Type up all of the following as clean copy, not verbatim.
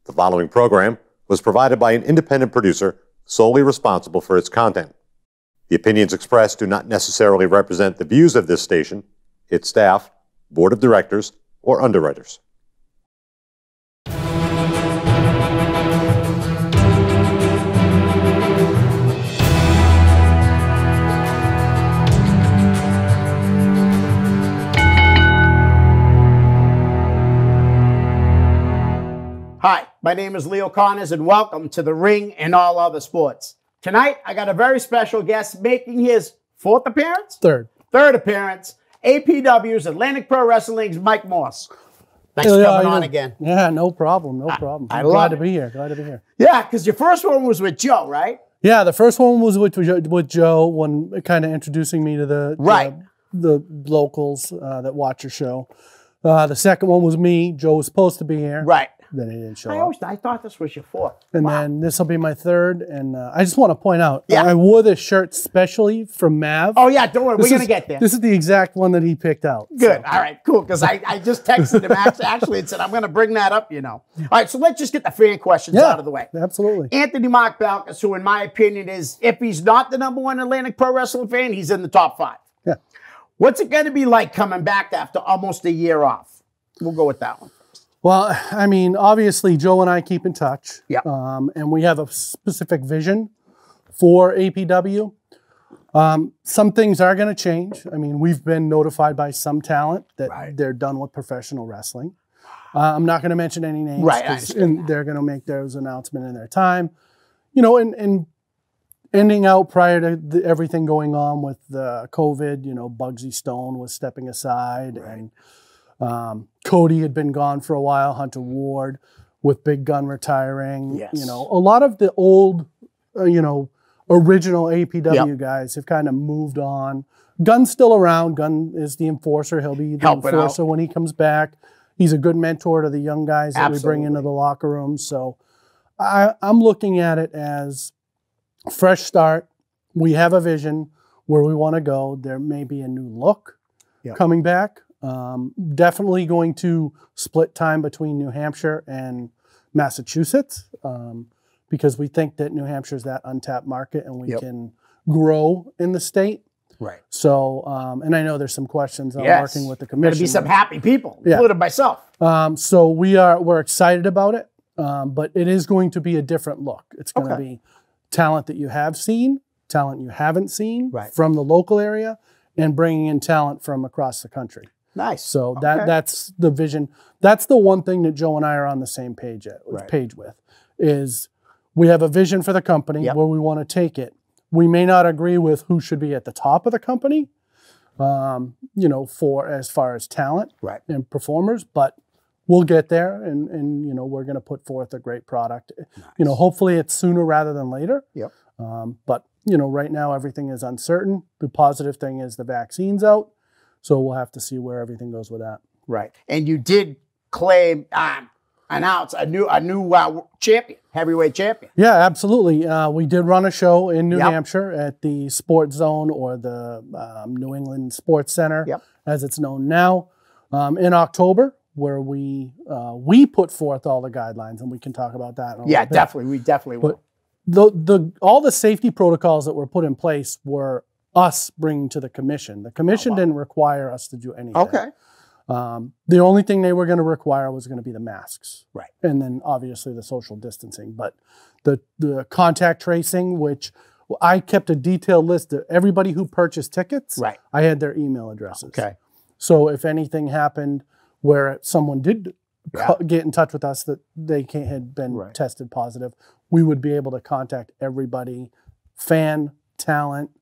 The following program was provided by an independent producer solely responsible for its content. The opinions expressed do not necessarily represent the views of this station, its staff, board of directors, or underwriters. Hi, my name is Leo Connors, and welcome to The Ring and All Other Sports. Tonight, I got a very special guest making his fourth appearance? Third appearance. APW's Atlantic Pro Wrestling's Mike Morse. Thanks for coming on again. Yeah, no problem. I'm glad to be here. Yeah, because your first one was with Joe, right? Yeah, the first one was with Joe, when kind of introducing me to the locals that watch your show. The second one was me. Joe was supposed to be here. Right. Then he didn't show up. I thought this was your fourth. And then this will be my third. And I just want to point out, yeah, I wore this shirt specially from Mav. Oh, yeah, don't worry. We're going to get there. This is the exact one that he picked out. Good. So. All right, cool. Because I just texted him actually and said, I'm going to bring that up, you know. All right, so let's just get the fan questions out of the way. Absolutely. Anthony Mark Balkas, who in my opinion is, if he's not the #1 Atlantic Pro Wrestling fan, he's in the top 5. Yeah. What's it going to be like coming back after almost a year off? We'll go with that one. Well, I mean, obviously, Joe and I keep in touch. Yeah. And we have a specific vision for APW. Some things are going to change. I mean, we've been notified by some talent that they're done with professional wrestling. I'm not going to mention any names. Right. And they're going to make those announcement in their time. You know, and ending out prior to everything going on with COVID, you know, Bugsy Stone was stepping aside. Right. And Cody had been gone for a while, Hunter Ward with Big Gun retiring. Yes. You know, a lot of the old, original APW guys have kind of moved on. Gun's still around. Gun is the enforcer. He'll be the enforcer when he comes back. He's a good mentor to the young guys that we bring into the locker room. So I'm looking at it as a fresh start. We have a vision where we want to go. There may be a new look coming back. Definitely going to split time between New Hampshire and Massachusetts because we think that New Hampshire is that untapped market and we can grow in the state. Right. So, and I know there's some questions on working with the commission. There'll be some happy people, including myself. So we're excited about it, but it is going to be a different look. It's going to be talent that you have seen, talent you haven't seen from the local area, and bringing in talent from across the country. Nice. So that's the vision. That's the one thing that Joe and I are on the same page with, is we have a vision for the company where we want to take it. We may not agree with who should be at the top of the company, for as far as talent and performers, but we'll get there and we're going to put forth a great product. Nice. Hopefully it's sooner rather than later. Yep. But right now everything is uncertain. The positive thing is the vaccine's out. So we'll have to see where everything goes with that. Right. And you did claim, announce a new champion, heavyweight champion. Yeah, absolutely. We did run a show in New Hampshire at the Sports Zone, or the New England Sports Center, as it's known now, in October, where we put forth all the guidelines, and we can talk about that. Yeah, definitely. We definitely will. But all the safety protocols that were put in place were us bringing to the commission. The commission didn't require us to do anything. Okay. The only thing they were going to require was going to be the masks. Right. And then obviously the social distancing. But the contact tracing, which I kept a detailed list of everybody who purchased tickets. Right. I had their email addresses. Okay. So if anything happened where someone did get in touch with us that they had been tested positive, we would be able to contact everybody, fan, talent,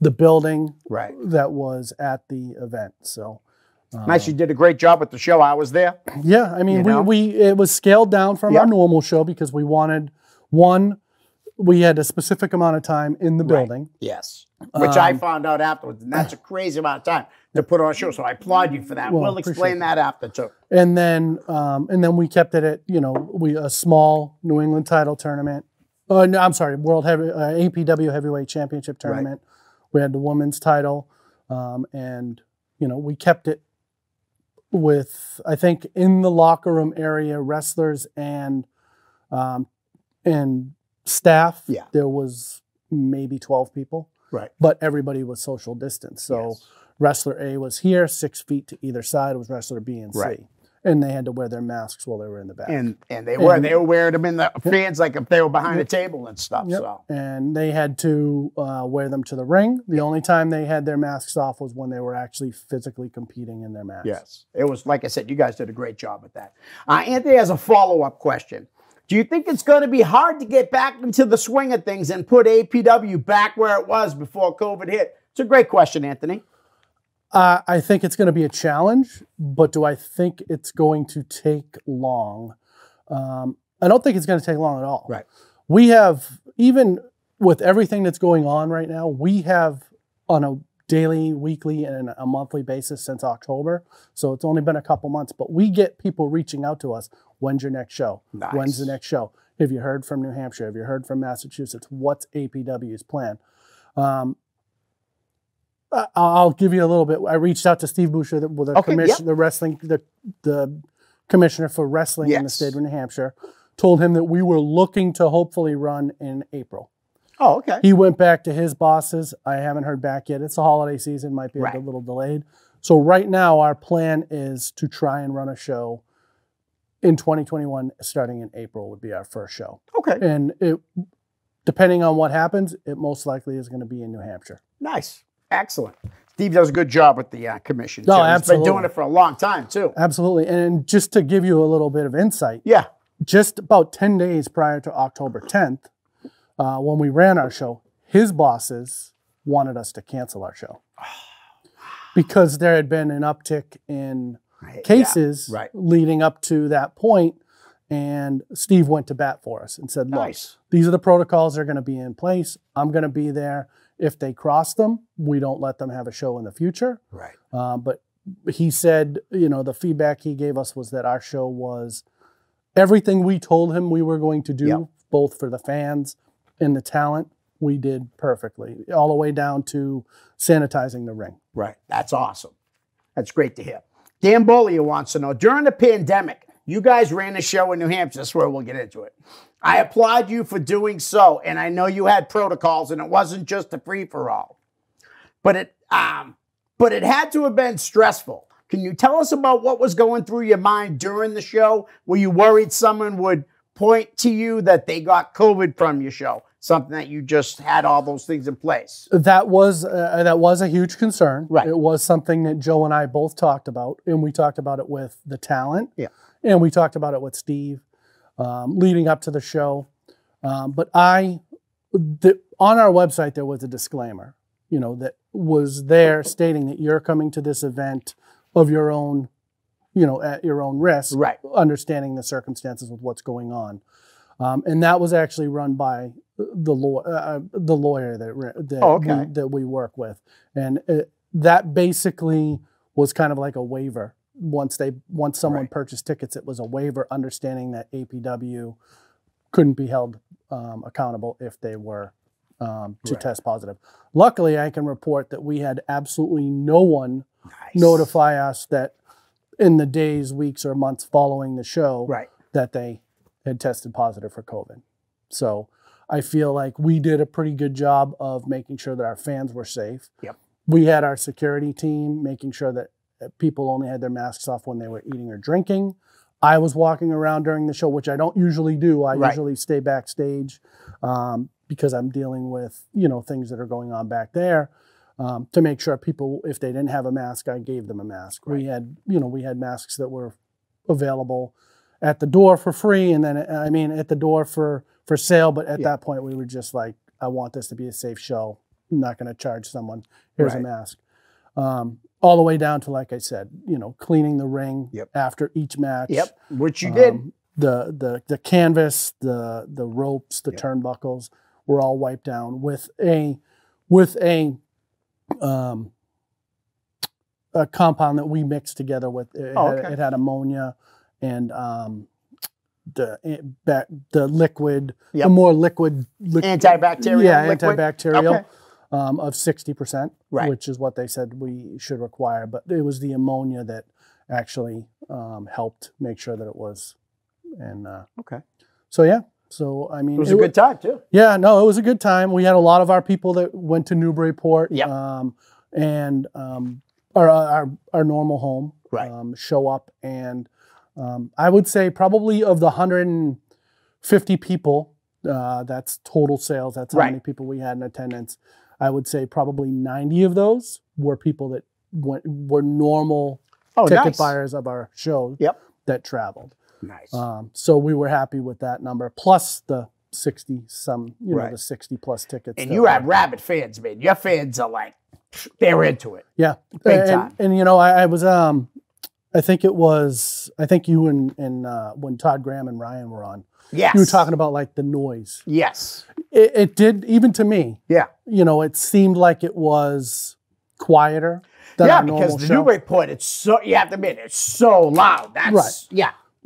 the building that was at the event. So nice. You did a great job with the show. I was there. Yeah, I mean, it was scaled down from our normal show because we wanted we had a specific amount of time in the building. Yes, which I found out afterwards, and that's a crazy amount of time to put on a show. So I applaud you for that. We'll explain that after too. And then we kept it at a small New England title tournament. No, I'm sorry, APW Heavyweight Championship tournament. We had the women's title, and we kept it I think in the locker room area, wrestlers and staff, there was maybe 12 people. Right. But everybody was social distance. So wrestler A was here, 6 feet to either side was wrestler B and C. Right. And they had to wear their masks while they were in the back. And they were wearing them in the fans like if they were behind a table and stuff. Yep. So. And they had to wear them to the ring. The only time they had their masks off was when they were actually physically competing in their masks. Yes. It was, like I said, you guys did a great job with that. Anthony has a follow-up question. Do you think it's going to be hard to get back into the swing of things and put APW back where it was before COVID hit? It's a great question, Anthony. I think it's going to be a challenge, but do I think it's going to take long? I don't think it's going to take long at all. Right. We have, even with everything that's going on right now, we have on a daily, weekly, and a monthly basis since October. So it's only been a couple months, but we get people reaching out to us. When's your next show? Nice. When's the next show? Have you heard from New Hampshire? Have you heard from Massachusetts? What's APW's plan? I'll give you a little bit. I reached out to Steve Boucher, the commissioner for wrestling in the state of New Hampshire. Told him that we were looking to hopefully run in April. Oh, okay. He went back to his bosses. I haven't heard back yet. It's the holiday season, might be a little delayed. So right now, our plan is to try and run a show in 2021, starting in April would be our first show. Okay. And depending on what happens, it most likely is going to be in New Hampshire. Nice. Excellent. Steve does a good job with the commission, too. No, absolutely. He's been doing it for a long time, too. Absolutely. And just to give you a little bit of insight, just about 10 days prior to October 10th, when we ran our show, his bosses wanted us to cancel our show because there had been an uptick in cases leading up to that point. And Steve went to bat for us and said, look, these are the protocols that are going to be in place. I'm going to be there. If they cross them, we don't let them have a show in the future. Right. But he said, the feedback he gave us was that our show was everything we told him we were going to do, both for the fans and the talent, we did perfectly, all the way down to sanitizing the ring. Right. That's awesome. That's great to hear. Dan Bolia wants to know, during the pandemic, you guys ran a show in New Hampshire. That's where we'll get into it. I applaud you for doing so, and I know you had protocols, and it wasn't just a free-for-all. But it had to have been stressful. Can you tell us about what was going through your mind during the show? Were you worried someone would point to you that they got COVID from your show? Something that you just had all those things in place. That was a huge concern. Right. It was something that Joe and I both talked about, and we talked about it with the talent. Yeah. And we talked about it with Steve leading up to the show. But on our website, there was a disclaimer, that was there stating that you're coming to this event of your own, at your own risk, understanding the circumstances with what's going on. And that was actually run by the lawyer that we work with. And that basically was kind of like a waiver. Once someone purchased tickets, it was a waiver, understanding that APW couldn't be held accountable if they were to test positive. Luckily, I can report that we had absolutely no one notify us that in the days, weeks, or months following the show that they had tested positive for COVID. So I feel like we did a pretty good job of making sure that our fans were safe. Yep. We had our security team making sure that people only had their masks off when they were eating or drinking. I was walking around during the show, which I don't usually do. I usually stay backstage because I'm dealing with, things that are going on back there to make sure people, if they didn't have a mask, I gave them a mask. We had masks that were available at the door for free, and then, at the door for sale, but at that point, we were just like, I want this to be a safe show. I'm not going to charge someone. Here's a mask. All the way down to, like I said, cleaning the ring after each match. Yep, which you did. The canvas, the ropes, the turnbuckles were all wiped down with a compound that we mixed together with. It had ammonia and the liquid, the more liquid antibacterial. Yeah, antibacterial. Of 60%, which is what they said we should require. But it was the ammonia that actually helped make sure that it was. And okay. So yeah. So I mean, it was a good time too. Yeah, no, it was a good time. We had a lot of our people that went to Newburyport, and our normal home, show up, and I would say probably of the 150 people, that's total sales. That's how many people we had in attendance. I would say probably 90 of those were people that were normal ticket buyers of our show that traveled. Nice. So we were happy with that number, plus the 60 some, the 60 plus tickets. And you have rabid fans, man. Your fans are like, they're into it. Yeah. Big time. And I was, I think you and when Todd Graham and Ryan were on, you were talking about like the noise. Yes. It did, even to me. Yeah. It seemed like it was quieter than our normal show. Because the Newburyport, it's so, you have to admit, it's so loud. That's,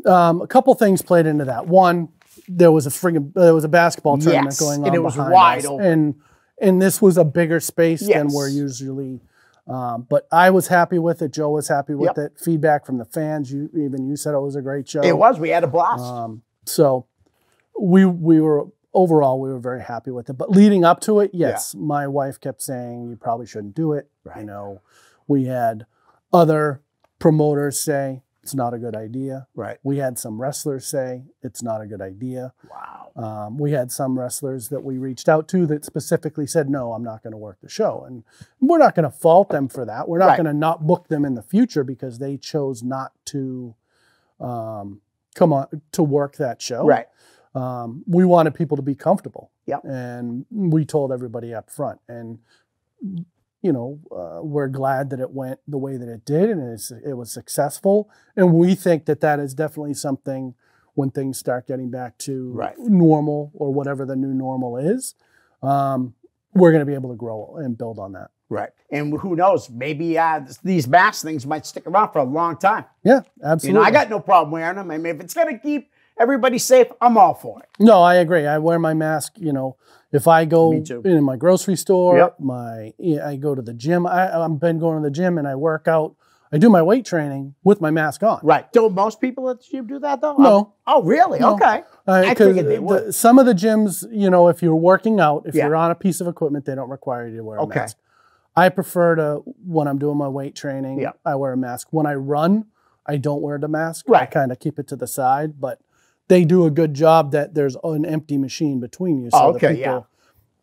a couple things played into that. One, there was a basketball tournament going on, and it was wide open. And this was a bigger space than we're usually. But I was happy with it. Joe was happy with it. Feedback from the fans. You said it was a great show. It was. We had a blast. So we were overall very happy with it. But leading up to it, my wife kept saying you probably shouldn't do it. Right. We had other promoters say it's not a good idea. Right. We had some wrestlers say it's not a good idea. Wow. We had some wrestlers that we reached out to that specifically said, no, I'm not going to work the show. And we're not going to fault them for that. We're not going to not book them in the future because they chose not to come on to work that show. Right. We wanted people to be comfortable. Yeah. And we told everybody up front. And we're glad that it went the way that it did, and it was successful. And we think that is definitely something when things start getting back to normal or whatever the new normal is, we're going to be able to grow and build on that. Right. And who knows, maybe these mask things might stick around for a long time. Yeah, absolutely. I got no problem wearing them. I mean, if it's going to keep everybody safe, I'm all for it. No, I agree. I wear my mask, if I go in my grocery store, I go to the gym. I've been going to the gym and I work out. I do my weight training with my mask on. Right. Don't most people at the gym do that though? No. Oh, really? No. Okay. I figured they would. Some of the gyms, if you're working out, if you're on a piece of equipment, they don't require you to wear a mask. I prefer to, when I'm doing my weight training, I wear a mask. When I run, I don't wear the mask. Right. I kind of keep it to the side, but they do a good job that there's an empty machine between you. So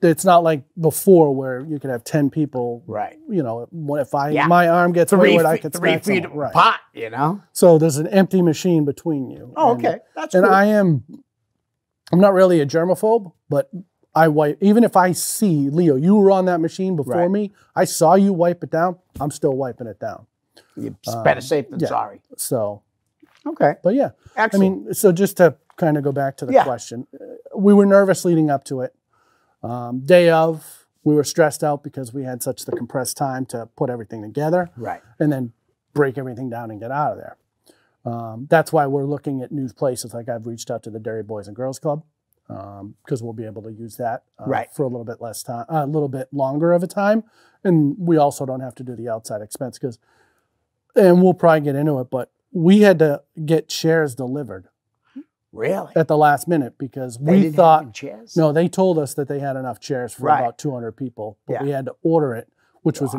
it's not like before where you could have 10 people. Right. If my arm gets forward, I could 3 feet apart, So there's an empty machine between you. Oh, okay. That's cool. And I'm not really a germaphobe, but I wipe, even if I see, Leo, you were on that machine before me, I saw you wipe it down, I'm still wiping it down. It's better safe than sorry. So. Okay. But yeah. Excellent. I mean, so just to kind of go back to the question, we were nervous leading up to it. Day of, we were stressed out because we had such the compressed time to put everything together. Right. And then break everything down and get out of there. That's why we're looking at new places. Like I've reached out to the Dairy Boys and Girls Club because we'll be able to use that for a little bit less time, a little bit longer of a time. And we also don't have to do the outside expense and we'll probably get into it, but we had to get chairs delivered. Really? At the last minute because we thought, no, they told us that they had enough chairs for about 200 people, but we had to order it, which was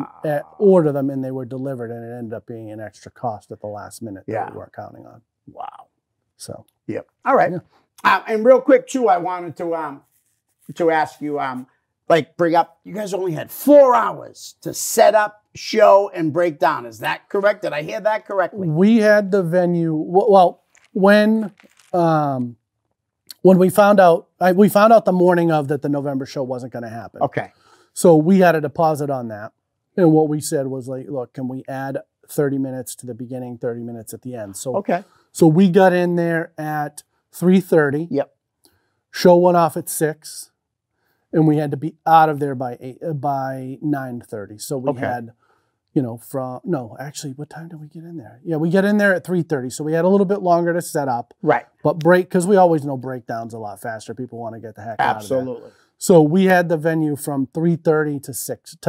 order them and they were delivered and it ended up being an extra cost at the last minute that we weren't counting on. Wow. So. Yep. All right. Yeah. And real quick too, I wanted to ask you, bring up, you guys only had 4 hours to set up, show, and break down. Is that correct? Did I hear that correctly? We had the venue, when we found out, the morning of that the November show wasn't going to happen. Okay. So we had a deposit on that. And what we said was like, look, can we add 30 minutes to the beginning, 30 minutes at the end? So, so we got in there at 3:30. Yep. Show went off at 6. And we had to be out of there by 9:30. So we had, what time did we get in there? Yeah, we get in there at 3:30. So we had a little bit longer to set up. Right. But because we always know breakdowns a lot faster. People want to get the heck out of there. Absolutely. So we had the venue from 3:30 to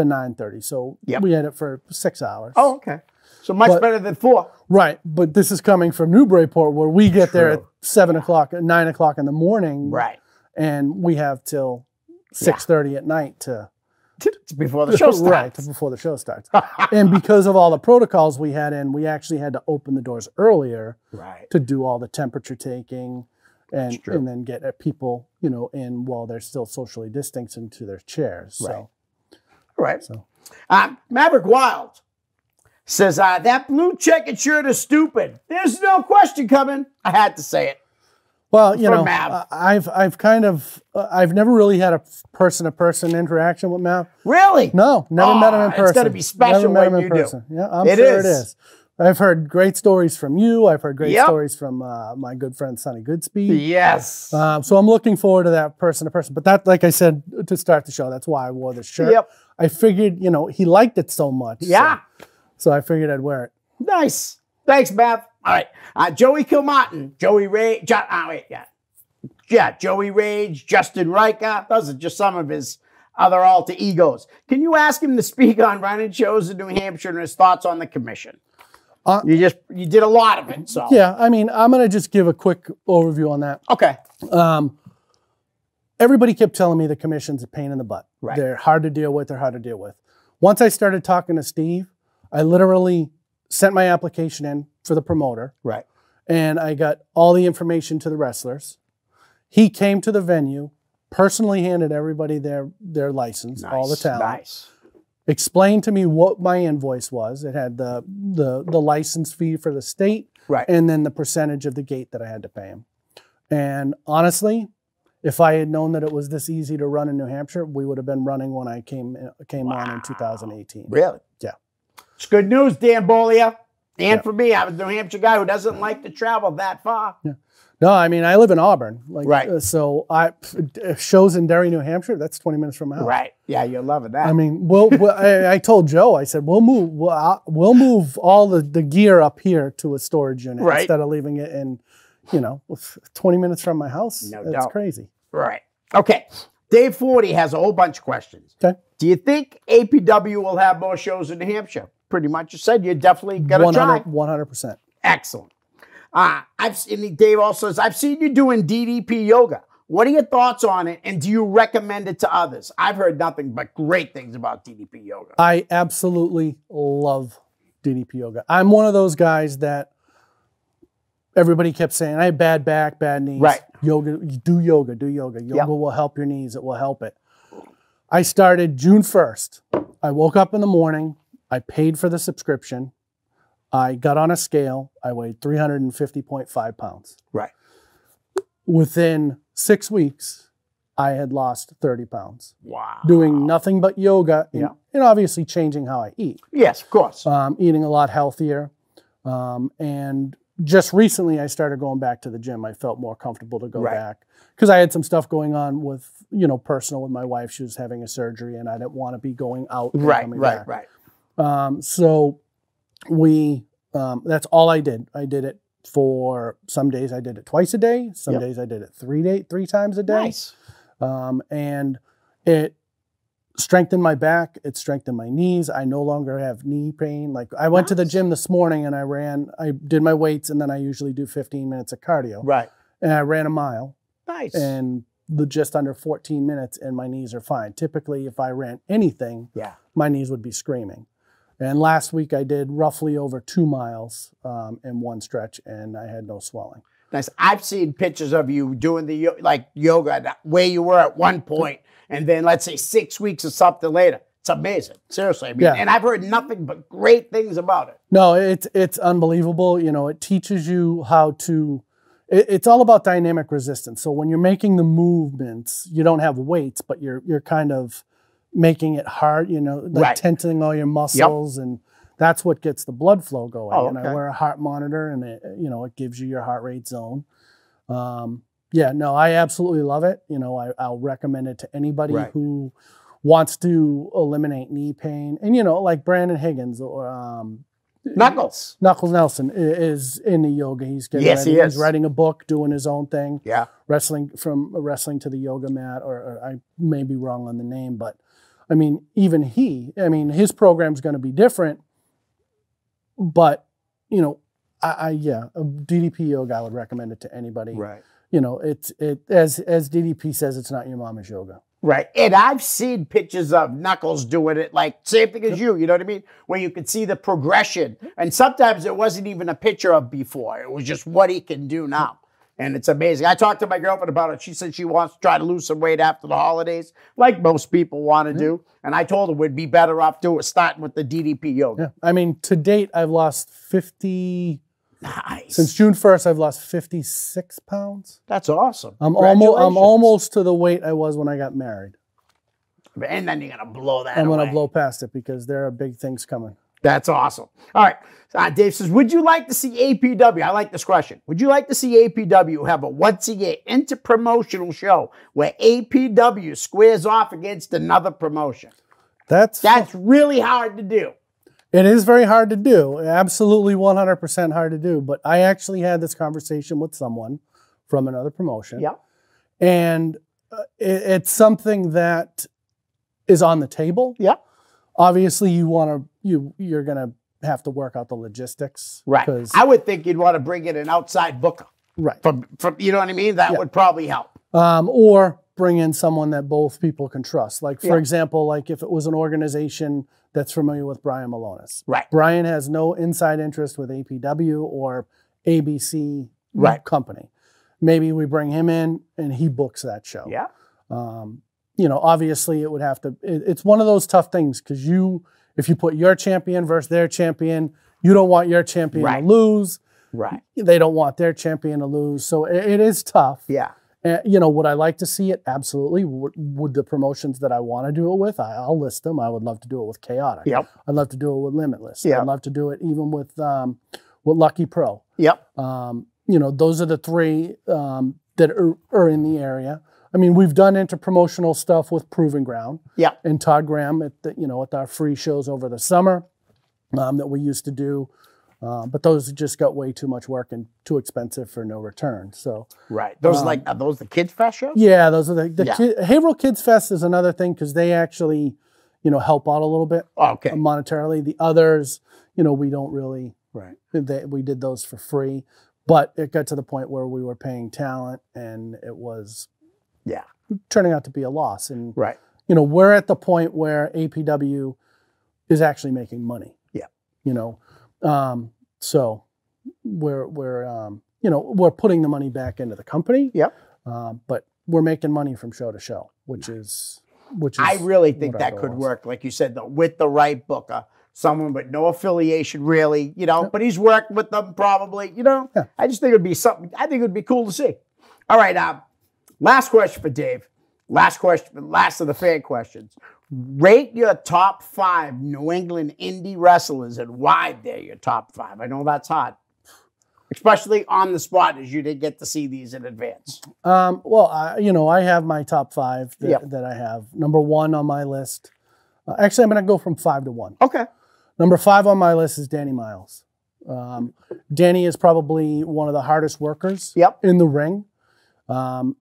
9:30. So we had it for 6 hours. Oh, okay. So much better than 4. Right, but this is coming from Newburyport, where we get there at 7 o'clock, 9 o'clock in the morning. Right. And we have till 6:30 at night to before the show starts. Right, before the show starts. And because of all the protocols we had in, we actually had to open the doors earlier to do all the temperature taking and then get people, you know, in while they're still socially distancing to their chairs. So, So, Maverick Wild says, that blue checkered shirt is stupid. There's no question coming. I had to say it. Well, you know, I've kind of, I've never really had a person-to-person interaction with Mav. Really? No, never met him in person. It's going to be special when you do. Yeah, I'm sure it is. I've heard great stories from you. I've heard great stories from my good friend Sonny Goodspeed. Yes. So I'm looking forward to that person-to-person. But that, like I said to start the show, that's why I wore this shirt. Yep. I figured, you know, he liked it so much. Yeah. So I figured I'd wear it. Nice. Thanks, Mav. All right. Joey Kilmartin, Joey Rage, Joey Rage, Justin Riker. Those are just some of his other alter egos. Can you ask him to speak on running shows in New Hampshire and his thoughts on the commission? You did a lot of it, so. Yeah, I mean, I'm going to just give a quick overview on that. Okay. Everybody kept telling me the commission's a pain in the butt. Right. They're hard to deal with. They're hard to deal with. Once I started talking to Steve, I literally sent my application in for the promoter. Right. And I got all the information to the wrestlers. He came to the venue, personally handed everybody their license, all the talent. Nice. Explained to me what my invoice was. It had the license fee for the state, and then the percentage of the gate that I had to pay him. And honestly, if I had known that it was this easy to run in New Hampshire, we would have been running when I came on in 2018. Really? Yeah. It's good news, Dan Bolia. And for me, I'm a New Hampshire guy who doesn't like to travel that far. Yeah. No, I mean, I live in Auburn. So shows in Derry, New Hampshire, that's 20 minutes from my house. Right. Yeah, you're loving that. I mean, I told Joe, I said, we'll move all the gear up here to a storage unit instead of leaving it in, 20 minutes from my house. That's crazy. Right. Okay. Dave 40 has a whole bunch of questions. Okay. Do you think APW will have more shows in New Hampshire? Pretty much you said you're definitely going to try. 100%. Excellent. Dave also says, I've seen you doing DDP yoga. What are your thoughts on it, and do you recommend it to others? I've heard nothing but great things about DDP yoga. I absolutely love DDP yoga. I'm one of those guys that everybody kept saying, I have bad back, bad knees. Right. Yoga, do yoga, do yoga. Yoga will help your knees. It will help it. I started June 1st. I woke up in the morning. I paid for the subscription. I got on a scale. I weighed 350.5 pounds. Right. Within 6 weeks, I had lost 30 pounds. Wow. Doing nothing but yoga and obviously changing how I eat. Yes, of course. Eating a lot healthier. And just recently, I started going back to the gym. I felt more comfortable to go back because I had some stuff going on with, personal with my wife. She was having a surgery and I didn't want to be going out. And coming back. So that's all I did. I did it for some days. I did it twice a day. Some days I did it three times a day. Nice. And it strengthened my back. It strengthened my knees. I no longer have knee pain. Like I went to the gym this morning and I did my weights and then I usually do 15 minutes of cardio. Right. And I ran a mile. Nice. And just under 14 minutes and my knees are fine. Typically, if I ran anything, my knees would be screaming. And last week I did roughly over 2 miles in one stretch and I had no swelling. Nice. I've seen pictures of you doing the yoga where you were at one point and then let's say 6 weeks or something later. It's amazing. Seriously. I mean, and I've heard nothing but great things about it. No, it's unbelievable. It teaches you how to, it's all about dynamic resistance. So when you're making the movements, you don't have weights, but you're kind of making it hard, tensing all your muscles, and that's what gets the blood flow going. Oh, okay. And I wear a heart monitor, and it gives you your heart rate zone. I absolutely love it. I'll recommend it to anybody who wants to eliminate knee pain. And like Brandon Higgins or Knuckles Nelson is in the yoga. He's getting ready. He is. He's writing a book, doing his own thing. Yeah, wrestling to the yoga mat, or I may be wrong on the name, but I mean, even his program's going to be different But, you know, yeah, a DDP yoga, I would recommend it to anybody. Right. You know, as DDP says, it's not your mama's yoga. Right. And I've seen pictures of Knuckles doing it, like same thing as you know what I mean? Where you could see the progression. And sometimes it wasn't even a picture of before. It was just what he can do now. And it's amazing. I talked to my girlfriend about it. She said she wants to try to lose some weight after the holidays, like most people want to do. And I told her we'd be better off starting with the DDP yoga. Yeah. I mean, to date, I've lost 50... Nice. Since June 1st, I've lost 56 pounds. That's awesome. I'm almost to the weight I was when I got married. And then you're going to blow that I'm away. going to blow past it because there are big things coming. That's awesome. All right. Dave says, would you like to see APW? I like this question. Would you like to see APW have a once-a-year inter-promotional show where APW squares off against another promotion? That's really hard to do. It is very hard to do. Absolutely 100% hard to do. But I actually had this conversation with someone from another promotion. Yep. And it's something that is on the table. Yep. Obviously, you're going to have to work out the logistics. Right. I would think you'd want to bring in an outside booker. Right. From you know what I mean? That would probably help. Or bring in someone that both people can trust. Like, for example, like if it was an organization that's familiar with Brian Malonis. Right. Brian has no inside interest with APW or ABC company. Maybe we bring him in and he books that show. Yeah. You know, obviously it would have to, it's one of those tough things because if you put your champion versus their champion, you don't want your champion to lose. Right. They don't want their champion to lose. So it is tough. Yeah. You know, would I like to see it? Absolutely. Would the promotions that I want to do it with, I'll list them. I would love to do it with Chaotic. Yep. I'd love to do it with Limitless. Yep. I'd love to do it even with Lucky Pro. Yep. You know, those are the three that are in the area. I mean, we've done interpromotional stuff with Proving Ground. Yeah. And Todd Graham at our free shows over the summer that we used to do. But those just got way too much work and too expensive for no return. So those are those the Kids Fest shows? Yeah, those are Haverhill Kids Fest is another thing because they actually, help out a little bit monetarily. The others, we don't really. Right. We did those for free, but it got to the point where we were paying talent and it was turning out to be a loss. And we're at the point where APW is actually making money. Yeah. So we're putting the money back into the company. Yep. But we're making money from show to show, which is I really think that could work, like you said, though, with the right booker, someone with no affiliation, really, but he's worked with them probably, I just think it would be something. I think it would be cool to see. All right, last question for Dave. Last of the fan questions. Rate your top 5 New England indie wrestlers and why they're your top 5. I know that's hard, especially on the spot as you didn't get to see these in advance. I have my top 5 that I have. Number 1 on my list. Actually, I'm going to go from 5 to 1. Okay. Number 5 on my list is Danny Miles. Danny is probably one of the hardest workers in the ring.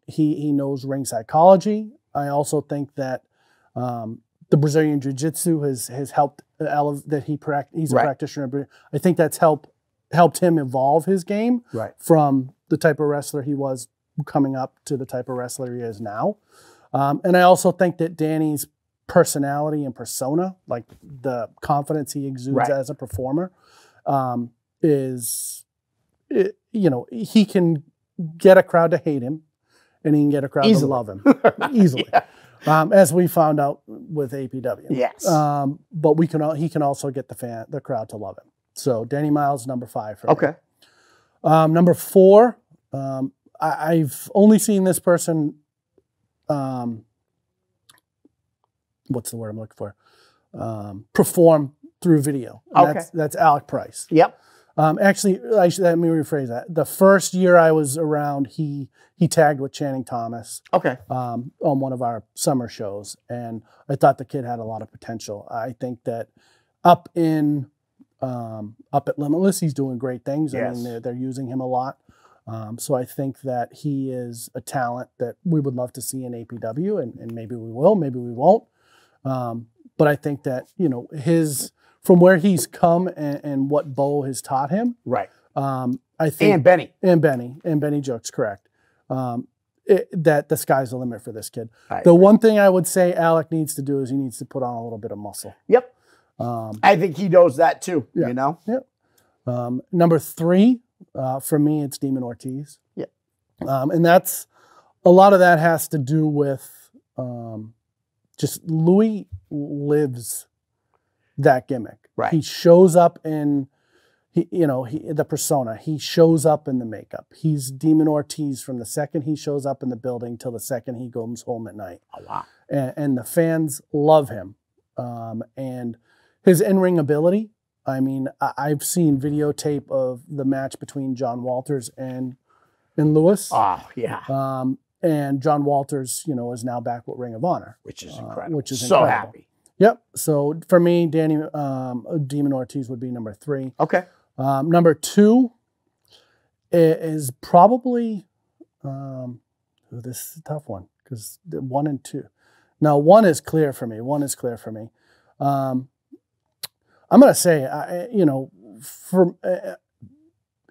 He knows ring psychology. I also think that the Brazilian Jiu-Jitsu has helped that he's a practitioner. I think that's helped him evolve his game from the type of wrestler he was coming up to the type of wrestler he is now. And I also think that Danny's personality and persona, like the confidence he exudes as a performer, he can get a crowd to hate him and he can get a crowd to love him easily. As we found out with APW. Yes. But he can also get the crowd to love him. So Danny Miles, number 5 for me. Number 4, I've only seen this person, what's the word I'm looking for? Perform through video. And that's Alec Price. Yep. Actually, let me rephrase that. The first year I was around, he tagged with Channing Thomas. On one of our summer shows, and I thought the kid had a lot of potential. I think that up at Limitless, he's doing great things. Yes. I mean, they're using him a lot. So I think that he is a talent that we would love to see in APW, and maybe we will, maybe we won't. But I think that from where he's come and what Bo has taught him. Right. I think and Benny Jokes, correct. That the sky's the limit for this kid. The one thing I would say Alec needs to do is he needs to put on a little bit of muscle. Yep. I think he knows that too. Yeah, you know. Yep. Number 3, for me, it's Demon Ortiz. Yep. And that's a lot of that has to do with just Louis lives that gimmick. Right. He shows up in. The persona, he shows up in the makeup. He's Demon Ortiz from the second he shows up in the building till the second he goes home at night. Oh, wow. And the fans love him. And his in-ring ability, I mean, I've seen videotape of the match between John Walters and Lewis. Oh, yeah. And John Walters, is now back with Ring of Honor. Which is incredible. So incredible. Happy. Yep. So for me, Demon Ortiz would be number 3. Okay. Number 2 is probably, this is a tough one because 1 and 2. Now, 1 is clear for me. I'm going to say, for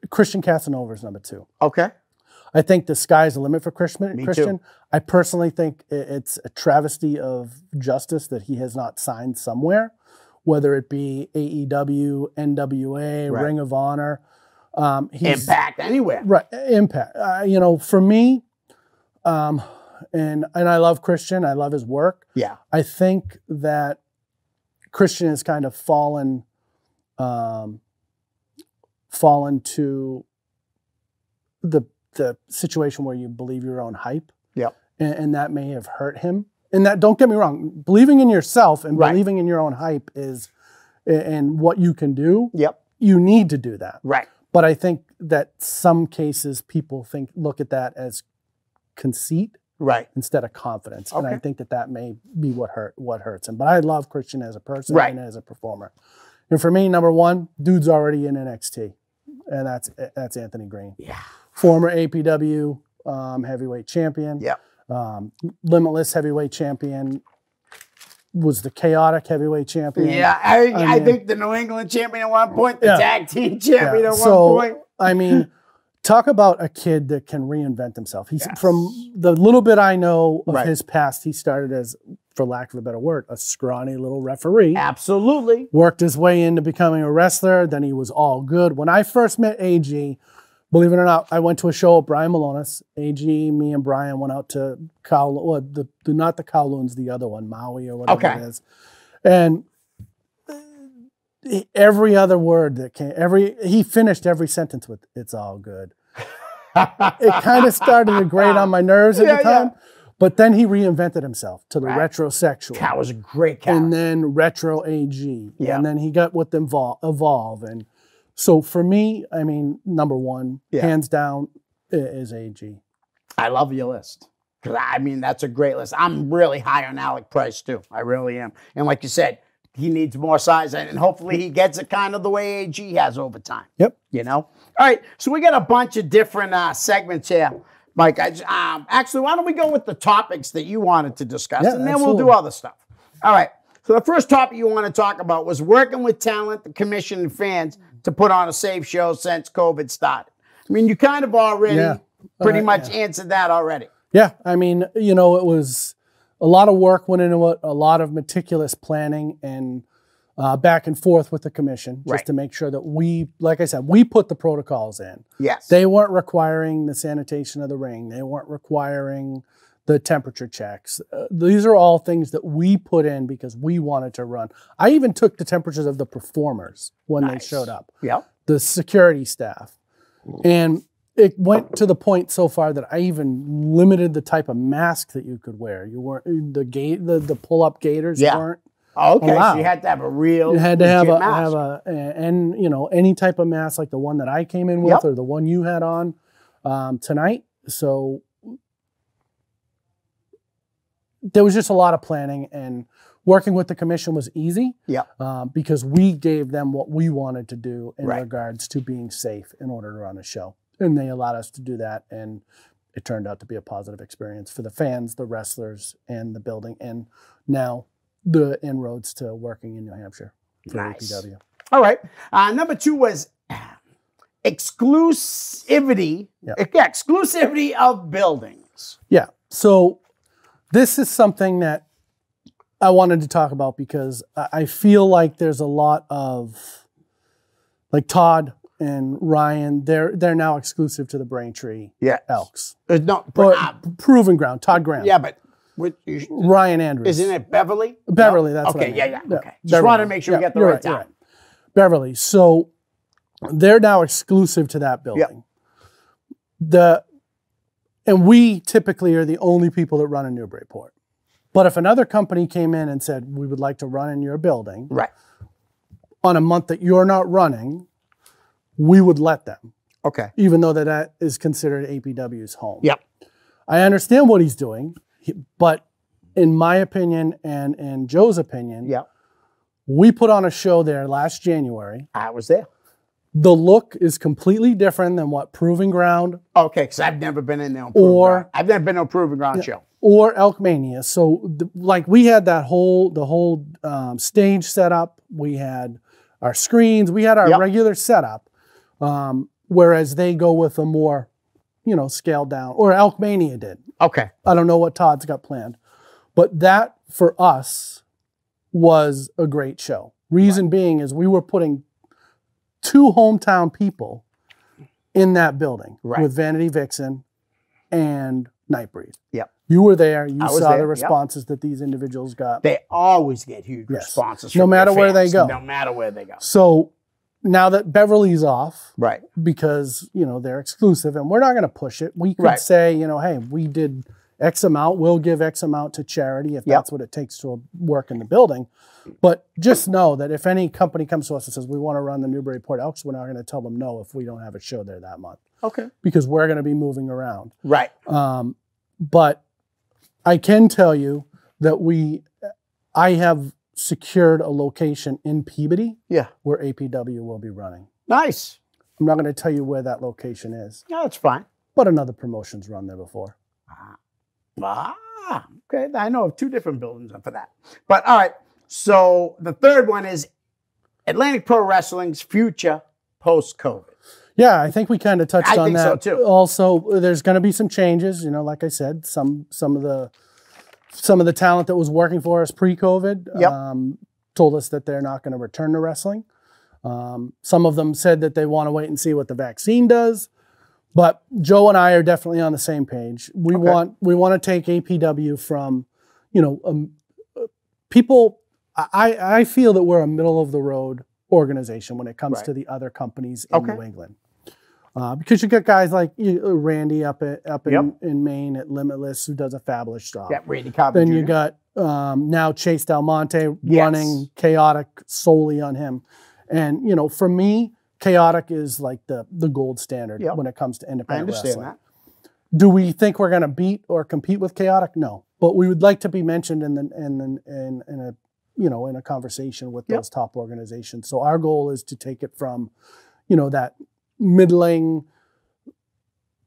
Christian Casanova is number 2. Okay. I think the sky's the limit for Christian. Me too. I personally think it's a travesty of justice that he has not signed somewhere, whether it be AEW, NWA, right. Ring of Honor. Impact, anywhere. Right, Impact. For me, and I love Christian. I love his work. Yeah. I think that Christian has kind of fallen to the situation where you believe your own hype. Yep. And that may have hurt him. And that, don't get me wrong, believing in yourself and right. believing in your own hype is, and what you can do. Yep. You need to do that. Right. But I think that some cases people look at that as conceit. Right. Instead of confidence. Okay. And I think that may be what hurts him. But I love Christian as a person right. and as a performer. And for me, number 1, dude's already in NXT. And that's Anthony Green. Yeah. Former APW heavyweight champion. Yeah. Limitless heavyweight champion. Was the chaotic heavyweight champion. Yeah. I think the New England champion at one point, the tag team champion at one point. I mean, talk about a kid that can reinvent himself. He's yes. From the little bit I know of right. his past, he started as, for lack of a better word, a scrawny little referee. Absolutely. Worked his way into becoming a wrestler. Then he was all good. When I first met AG, believe it or not, I went to a show with Brian Malonis. AG, me and Brian went out to not the Kowloons, the other one, Maui or whatever it is. And every other word that came, he finished every sentence with, "It's all good." It kind of started to grate on my nerves at the time. But then he reinvented himself to the retrosexual. That was a great character. And then retro AG. Yeah. And then he got with Evolve. And so for me, I mean, number 1, hands down, is AG. I love your list. Because, I mean, that's a great list. I'm really high on Alec Price, too. I really am. And like you said, he needs more size, and hopefully he gets it kind of the way AG has over time. Yep. You know? All right, so we got a bunch of different segments here. Mike, actually, why don't we go with the topics that you wanted to discuss, and then we'll do other stuff. All right, so the first topic you want to talk about was working with talent, the commission, and fans to put on a safe show since COVID started. I mean, you kind of already pretty much answered that already. Yeah, I mean, it was a lot of work went into it, a lot of meticulous planning and back and forth with the commission just to make sure that we, like I said, we put the protocols in. Yes. They weren't requiring the sanitation of the ring. They weren't requiring the temperature checks. These are all things that we put in because we wanted to run. I even took the temperatures of the performers when they showed up. Yep. The security staff. And it went to the point so far that I even limited the type of mask that you could wear. You weren't the pull-up gaiters weren't. Oh, okay, allowed. so you had to have a real. You had to have mask. any type of mask like the one that I came in with or the one you had on tonight. So there was just a lot of planning, and working with the commission was easy. Because we gave them what we wanted to do in regards to being safe in order to run a show. And they allowed us to do that, and it turned out to be a positive experience for the fans, the wrestlers, and the building, and now the inroads to working in New Hampshire. for Nice. APW. All right. Number 2 was exclusivity. Yeah. Yeah, exclusivity of buildings. Yeah. So this is something that I wanted to talk about because I feel like there's a lot of, like Todd and Ryan, they're now exclusive to the Braintree Elks. No, Proven Ground, Todd Graham. Yeah, but Ryan Andrews. Isn't it Beverly? Beverly, that's okay. what I mean. Yeah. Okay. Just wanted to make sure we get the right time. Right. Beverly. So they're now exclusive to that building. And we typically are the only people that run in Newburyport. But if another company came in and said, we would like to run in your building on a month that you're not running, we would let them. Okay. Even though that is considered APW's home. Yep. I understand what he's doing, but in my opinion and in Joe's opinion, we put on a show there last January. I was there. The look is completely different than what Proving Ground. Okay, because I've never been in there on Proving Ground. I've never been on Proving Ground show. Or Elkmania. So, like, we had the whole stage set up. We had our screens. We had our regular setup. Whereas they go with a more, scaled down. Or Elkmania did. Okay. I don't know what Todd's got planned. But that, for us, was a great show. Reason being is we were putting 2 hometown people in that building with Vanity Vixen and Nightbreed. Yep. You were there. You saw the responses that these individuals got. They always get huge responses. No matter where they go. No matter where they go. So now that Beverly's off, right? Because they're exclusive, and we're not going to push it. We could say, hey, we did X amount. We'll give X amount to charity if that's what it takes to work in the building. But just know that if any company comes to us and says, we want to run the Newburyport Elks, we're not going to tell them no if we don't have a show there that month. Okay. Because we're going to be moving around. Right. But I can tell you that I have secured a location in Peabody where APW will be running. Nice. I'm not going to tell you where that location is. No, that's fine. But another promotion's run there before. Okay. I know of 2 different buildings for that. But all right. So the third one is Atlantic Pro Wrestling's future post-COVID. Yeah, I think we kind of touched on that. I think so too. Also, there's going to be some changes. Like I said, some of the talent that was working for us pre-COVID told us that they're not going to return to wrestling. Some of them said that they want to wait and see what the vaccine does. But Joe and I are definitely on the same page. We want to take APW from, people. I feel that we're a middle of the road organization when it comes to the other companies in New England. Because you got guys like Randy up in Maine at Limitless who does a fabulous job. Yeah, Randy Cobb. Then you got now Chase Del Monte running Chaotic solely on him. And, for me, Chaotic is like the gold standard when it comes to independent wrestling. I understand that. Do we think we're going to beat or compete with Chaotic? No. But we would like to be mentioned in a conversation with those top organizations. So our goal is to take it from, that middling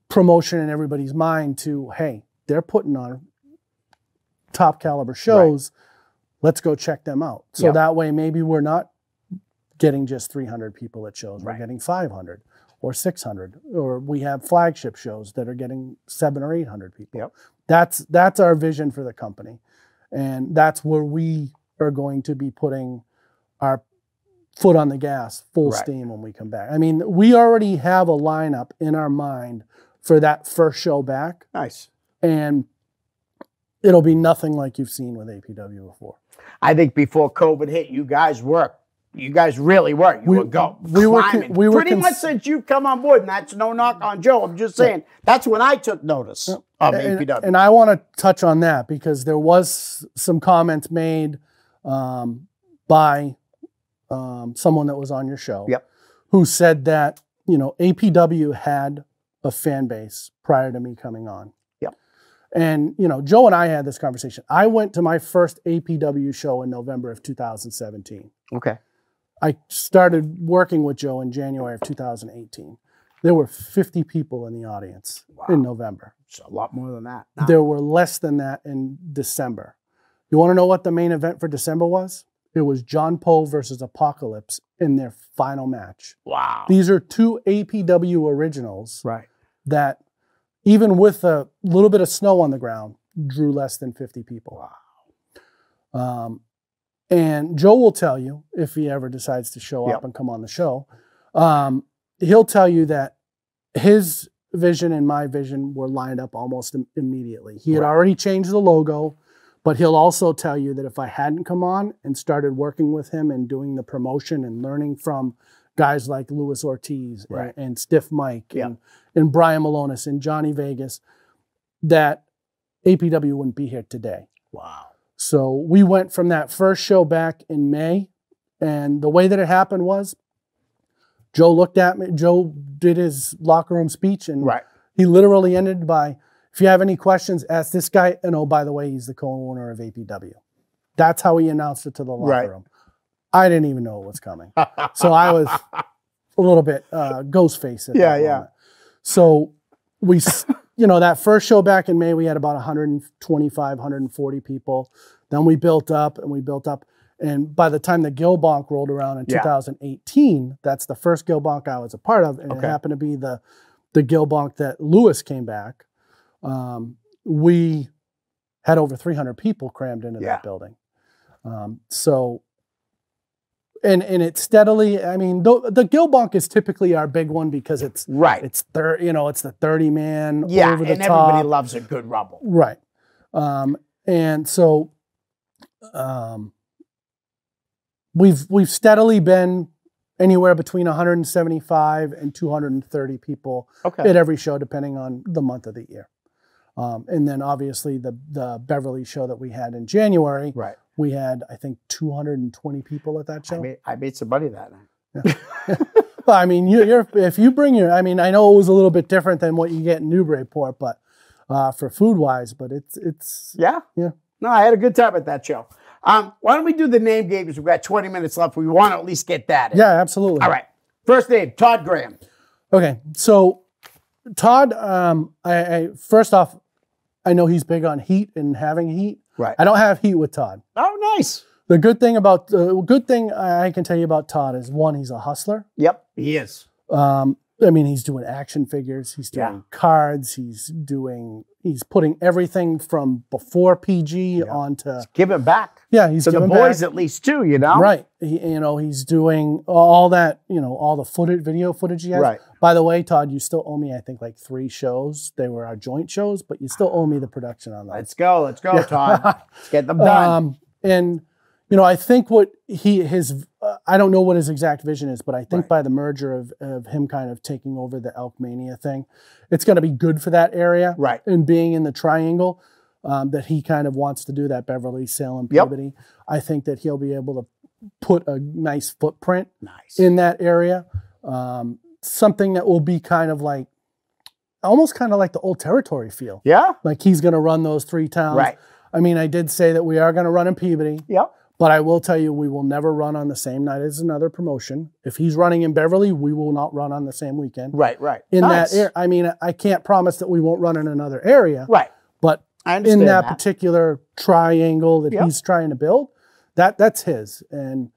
promotion in everybody's mind to, hey, they're putting on top caliber shows. Let's go check them out. So that way, maybe we're not getting just 300 people at shows. We're getting 500 or 600, or we have flagship shows that are getting 700 or 800 people. That's our vision for the company. And that's where we are going to be putting our foot on the gas, full steam when we come back. I mean, we already have a lineup in our mind for that first show back. Nice. And it'll be nothing like you've seen with APW before. I think before COVID hit, you guys worked. You guys really worked. You were climbing. Pretty much since you've come on board, and that's no knock on Joe. I'm just saying that's when I took notice of APW. And I want to touch on that because there was some comments made by someone that was on your show who said that, APW had a fan base prior to me coming on. And, Joe and I had this conversation. I went to my first APW show in November of 2017. Okay. I started working with Joe in January of 2018. There were 50 people in the audience in November. It's a lot more than that. There were less than that in December. You want to know what the main event for December was? it was John Poe versus Apocalypse in their final match. Wow. These are two APW originals Right. that, even with a little bit of snow on the ground, drew less than 50 people. Wow. And Joe will tell you, if he ever decides to show up and come on the show, he'll tell you that his vision and my vision were lined up almost immediately. He had already changed the logo, but he'll also tell you that if I hadn't come on and started working with him and doing the promotion and learning from guys like Luis Ortiz and Stiff Mike and Brian Malonis and Johnny Vegas, that APW wouldn't be here today. Wow. So we went from that first show back in May, and the way that it happened was Joe looked at me, Joe did his locker room speech, and he literally ended by, if you have any questions, ask this guy, and oh, by the way, he's the co-owner of APW. That's how he announced it to the locker room. I didn't even know it was coming. So I was a little bit ghost face at that moment. So we... You know, that first show back in May, we had about 125, 140 people. Then we built up and we built up. And by the time the Gil Bonk rolled around in 2018, that's the first Gil Bonk I was a part of. And it happened to be the Gil Bonk that Lewis came back. We had over 300 people crammed into that building. And it steadily, I mean, the Gil Bonk is typically our big one because it's it's the 30-man over the top. And everybody loves a good rumble. Right. And so we've steadily been anywhere between 175 and 230 people at every show, depending on the month of the year. And then obviously the Beverly show that we had in January, we had, I think, 220 people at that show. I made some money that night. Well, I mean, if you bring your, I mean, I know it was a little bit different than what you get in Newburyport, but for food wise, but it's yeah. No, I had a good time at that show. Why don't we do the name game? Because we've got 20 minutes left. We want to at least get that in. Yeah, absolutely. All right. First name, Todd Graham. Okay, so Todd, first off, I know he's big on heat and having heat. I don't have heat with Todd. Oh, nice. The good thing I can tell you about Todd is, one, he's a hustler. Yep, he is. I mean, he's doing action figures. He's doing cards. He's putting everything from before PG onto... He's giving back. Yeah, he's giving back. To the boys at least too, you know? Right. He's doing all that, all the video footage he has. Right. By the way, Todd, you still owe me, I think, like 3 shows. They were our joint shows, but you still owe me the production on those. Let's go, Todd. Let's get them done. And... I think what I don't know what his exact vision is, but I think by the merger of him kind of taking over the Elk Mania thing, it's going to be good for that area. Right. And being in the triangle that he kind of wants to do, that Beverly, Salem, Peabody, I think that he'll be able to put a nice footprint in that area. Something that will be kind of like, almost kind of like the Old Territory feel. Yeah. Like he's going to run those 3 towns. Right. I mean, I did say that we are going to run in Peabody. Yep. But I will tell you, we will never run on the same night as another promotion. If he's running in Beverly, we will not run on the same weekend. Right. In that area, I mean, I can't promise that we won't run in another area. Right. But in that particular triangle that he's trying to build, that's his. And,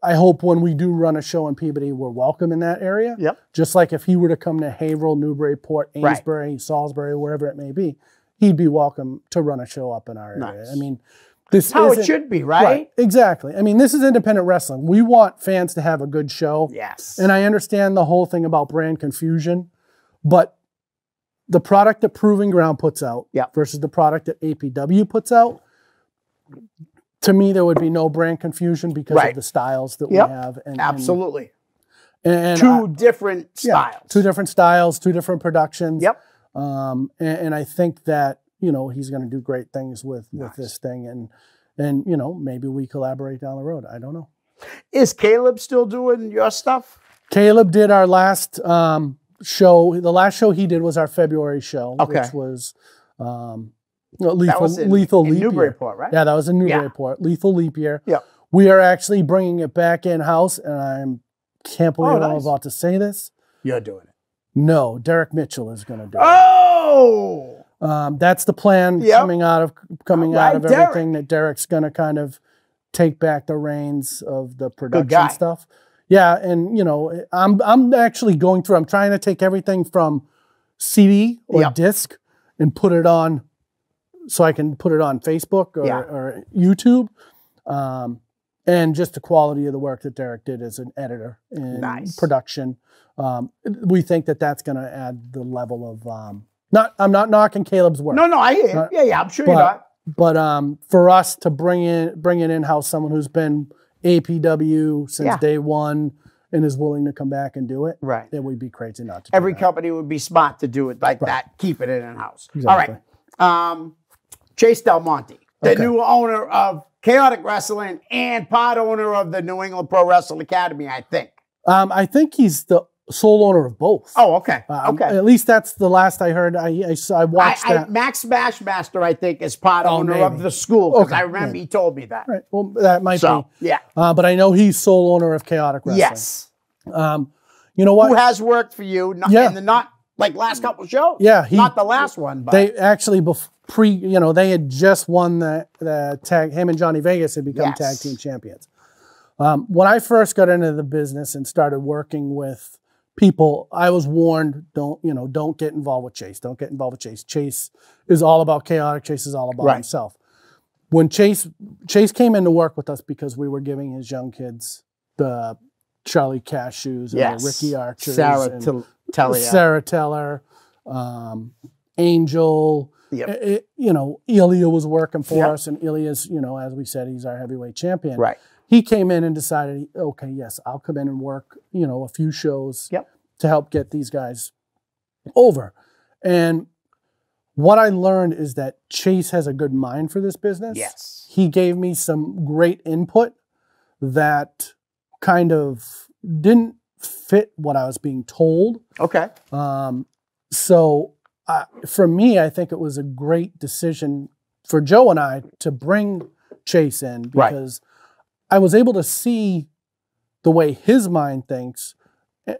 I hope when we do run a show in Peabody, we're welcome in that area. Yep. Just like if he were to come to Haverhill, Newburyport, Amesbury, Salisbury, wherever it may be, he'd be welcome to run a show up in our area. I mean, this is how it should be, right? Exactly. I mean, this is independent wrestling. We want fans to have a good show. Yes. And I understand the whole thing about brand confusion, but the product that Proving Ground puts out versus the product that APW puts out, to me, there would be no brand confusion because of the styles that we have. And, absolutely. And 2 different styles. 2 different styles, 2 different productions. Yep. And I think that, he's going to do great things with this thing. And maybe we collaborate down the road. I don't know. Is Caleb still doing your stuff? Caleb did our last show. The last show he did was our February show, which was Lethal Leap Newburyport, right? Yeah, that was in Newburyport. Lethal Leap Year. Yeah. We are actually bringing it back in-house, and I can't believe I'm about to say this. You're doing it. No, Derek Mitchell is going to do it. Oh! That's the plan coming out of everything, that Derek's going to kind of take back the reins of the production stuff. Yeah, and you know, I'm actually going through. I'm trying to take everything from CD or disc and put it on, so I can put it on Facebook or YouTube. And just the quality of the work that Derek did as an editor and production. We think that that's going to add the level of I'm not knocking Caleb's work. No, I hear you. Yeah, I'm sure you're not. But for us to bring it in-house, someone who's been APW since day one and is willing to come back and do it, then we'd be crazy not to. Every company would be smart to do it like that. Keep it in-house. Exactly. All right. Chase Del Monte, the new owner of Chaotic Wrestling and part owner of the New England Pro Wrestling Academy, I think. I think he's the sole owner of both. Oh, okay. At least that's the last I heard. I watched that. Max Smashmaster, I think, is part owner of the school, because I remember he told me that. Right. Well, that might be. Yeah. But I know he's sole owner of Chaotic Wrestling. Yes. You know what? Who has worked for you in the not like last couple of shows? Yeah. Not the last one, but they actually they had just won the tag. Him and Johnny Vegas had become tag team champions. When I first got into the business and started working with people, I was warned, don't get involved with Chase. Don't get involved with Chase. Chase is all about Chaotic. Chase is all about himself. When Chase came in to work with us because we were giving his young kids the Charlie Cash shoes and the Ricky Archers, Sarah Teller, Angel. Ilya was working for us, and Ilya's, as we said, he's our heavyweight champion. Right. He came in and decided, okay, yes, I'll come in and work, a few shows to help get these guys over. And what I learned is that Chase has a good mind for this business. Yes. He gave me some great input that kind of didn't fit what I was being told. Okay. So for me, I think it was a great decision for Joe and I to bring Chase in, because I was able to see the way his mind thinks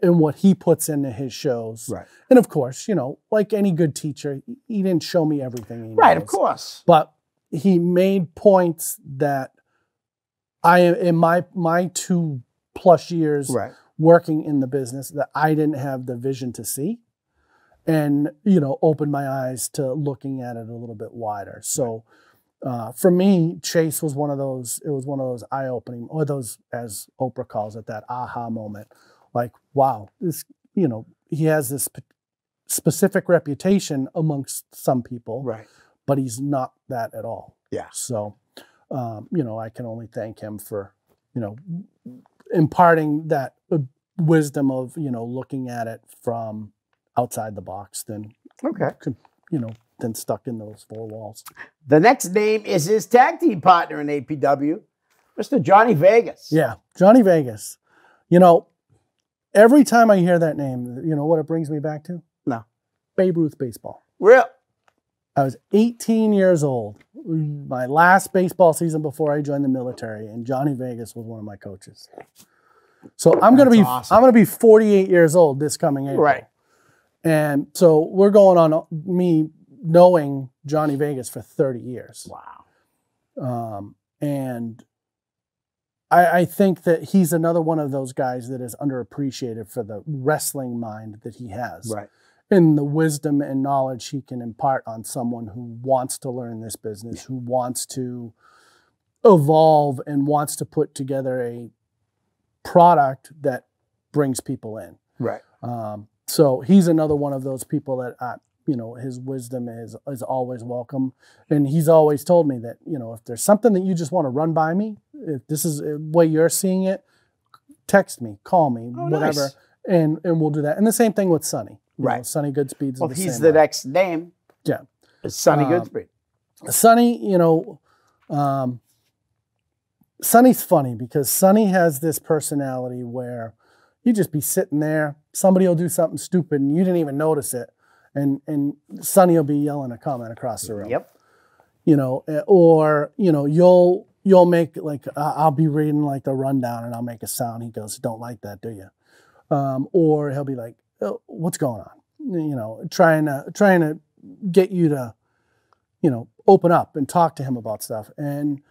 and what he puts into his shows. Right. And of course, like any good teacher, he didn't show me everything he knows. Right, of course. But he made points that in my 2+ years working in the business, that I didn't have the vision to see. And, opened my eyes to looking at it a little bit wider. So for me, Chase was one of those, it was one of those eye-opening, or those, as Oprah calls it, that aha moment. Like, wow, this, he has this specific reputation amongst some people, but he's not that at all. Yeah. So, I can only thank him for, imparting that wisdom of, looking at it from outside the box than than stuck in those four walls. The next name is his tag team partner in APW, Mr. Johnny Vegas. Yeah, Johnny Vegas. Every time I hear that name, you know what it brings me back to? No. Babe Ruth baseball. Real. I was 18 years old, my last baseball season before I joined the military, and Johnny Vegas was one of my coaches. So I'm going to be 48 years old this coming April. Right. And so we're going on me knowing Johnny Vegas for 30 years. Wow. And I think that he's another one of those guys that is underappreciated for the wrestling mind that he has. Right. And the wisdom and knowledge he can impart on someone who wants to learn this business, who wants to evolve and wants to put together a product that brings people in. Right. So he's another one of those people that, his wisdom is always welcome. And he's always told me that, if there's something that you just want to run by me, if this is the way you're seeing it, text me, call me, whatever, nice. and we'll do that. And the same thing with Sonny. Right. Sonny Goodspeed's well, the same he's the way. next name. Yeah. It's Sonny Goodspeed. Sonny, Sonny's funny because Sonny has this personality where you just be sitting there, somebody will do something stupid and you didn't even notice it. And Sonny will be yelling a comment across the room. Yep. You'll make I'll be reading like the rundown and I'll make a sound. He goes, "Don't like that, do you?" Or he'll be like, "Oh, what's going on?" Trying to get you to, open up and talk to him about stuff. And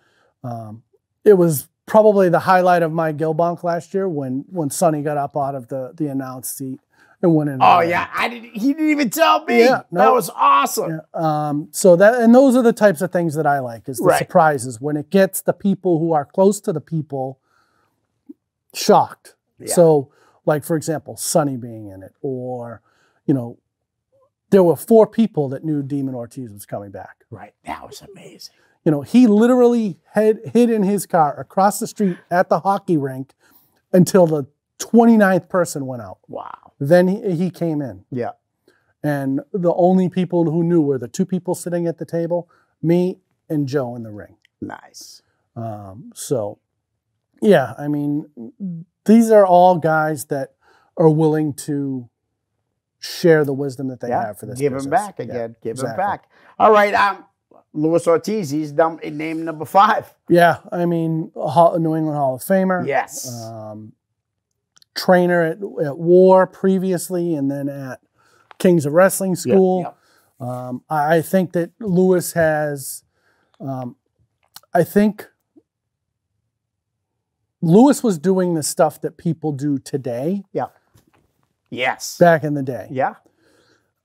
it was probably the highlight of my Gil Bonk last year when Sonny got up out of the announce seat and went in. Oh yeah, he didn't even tell me. Yeah, no, that was awesome. Yeah. So those are the types of things that I like, is the surprises when it gets the people who are close to the people shocked. Yeah. So, like for example, Sonny being in it, or there were 4 people that knew Demon Ortiz was coming back. Right, that was amazing. He literally hid in his car across the street at the hockey rink until the 29th person went out. Wow. Then he came in. Yeah. And the only people who knew were the 2 people sitting at the table, me and Joe in the ring. Nice. So, yeah, I mean, these are all guys that are willing to share the wisdom that they have for this business. Give him back again. Give him back. All right, Luis Ortiz, he's named number 5. Yeah, I mean, New England Hall of Famer. Yes. Trainer at War previously, and then at Kings of Wrestling School. Yep. I think that Luis has, I think Luis was doing the stuff that people do today. Yeah. Yes. Back in the day. Yeah.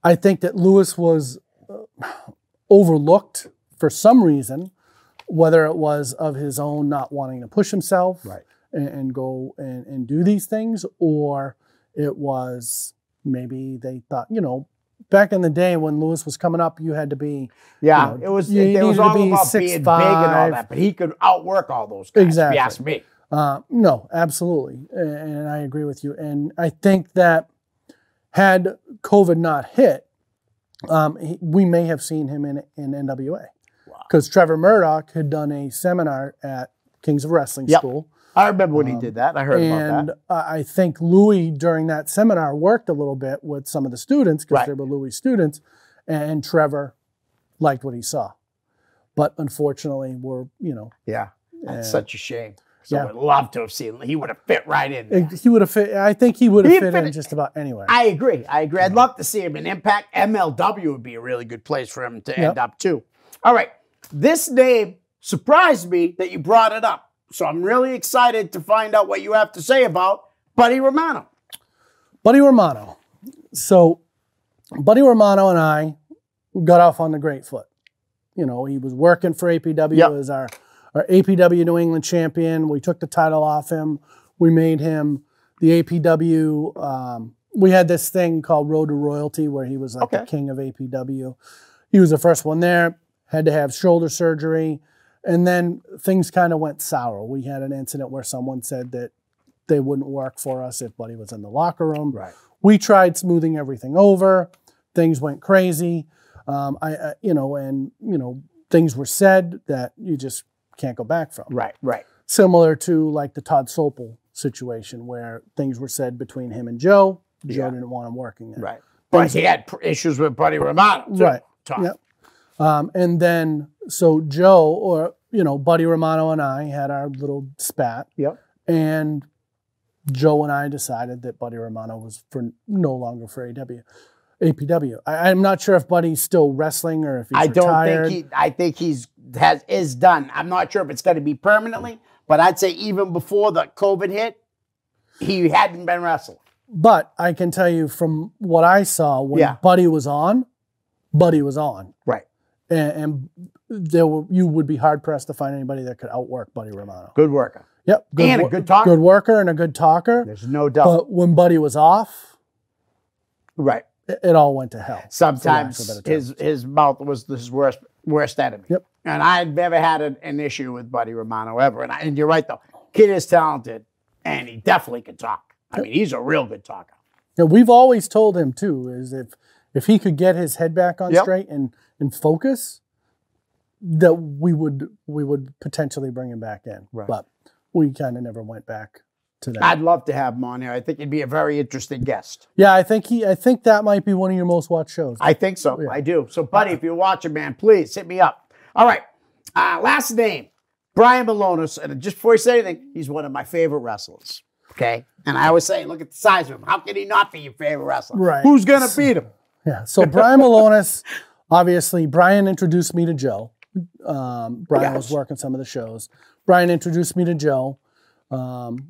I think that Luis was overlooked for some reason, whether it was of his own not wanting to push himself and go and do these things, or it was maybe they thought, back in the day when Luis was coming up, you had to be, it was all about being big and all that, but he could outwork all those guys, if you ask me. No, absolutely. And I agree with you. And I think that had COVID not hit, we may have seen him in NWA. Because Trevor Murdoch had done a seminar at Kings of Wrestling School. I remember when he did that. I heard about that. And I think Louis, during that seminar, worked a little bit with some of the students, because they were Louis students, and Trevor liked what he saw. But unfortunately, Yeah, that's such a shame. So I would love to have seen him. He would have fit right in there. He would have fit. I think he would have fit in just about anywhere. I agree. I'd love to see him in Impact. MLW would be a really good place for him to end up, too. All right. This name surprised me that you brought it up. So I'm really excited to find out what you have to say about Buddy Romano. Buddy Romano. So Buddy Romano and I got off on the great foot. He was working for APW as our APW New England champion. We took the title off him. We made him the APW. We had this thing called Road to Royalty, where he was like the king of APW. He was the first one there. Had to have shoulder surgery. And then things kind of went sour. We had an incident where someone said that they wouldn't work for us if Buddy was in the locker room. Right. We tried smoothing everything over. Things went crazy. Things were said that you just can't go back from. Right, right. Similar to like the Todd Sopel situation, where things were said between him and Joe. Joe didn't want him working there. Right. But he had issues with Buddy Romano, too. Right. Yep. And then, so Joe, Buddy Romano and I had our little spat. Yep. And Joe and I decided that Buddy Romano was no longer for APW. I'm not sure if Buddy's still wrestling or if he's retired. I think is done. I'm not sure if it's going to be permanently, but I'd say even before the COVID hit, he hadn't been wrestling. But I can tell you from what I saw, when Buddy was on. Right. And you would be hard-pressed to find anybody that could outwork Buddy Romano. Good worker. Yep. And a good talker. Good worker and a good talker. There's no doubt. But when Buddy was off, right, it all went to hell. Sometimes his mouth was his worst enemy. Yep. And I'd never had an issue with Buddy Romano ever. And you're right, though. Kid is talented, and he definitely can talk. I mean, he's a real good talker. We've always told him, too, is if he could get his head back on straight and focus, that we would potentially bring him back in. Right. But we kind of never went back to that. I'd love to have him on here. I think he'd be a very interesting guest. Yeah, I think that might be one of your most watched shows. I think so. Yeah. I do. So, Buddy, if you're watching, man, please hit me up. All right. Last name, Brian Malonis. And just before you say anything, he's one of my favorite wrestlers. Okay? And I always say, look at the size of him. How can he not be your favorite wrestler? Right. Who's going to beat him? Yeah. So Brian Malonis, obviously, Brian introduced me to Joe. Brian was working some of the shows. Brian introduced me to Joe,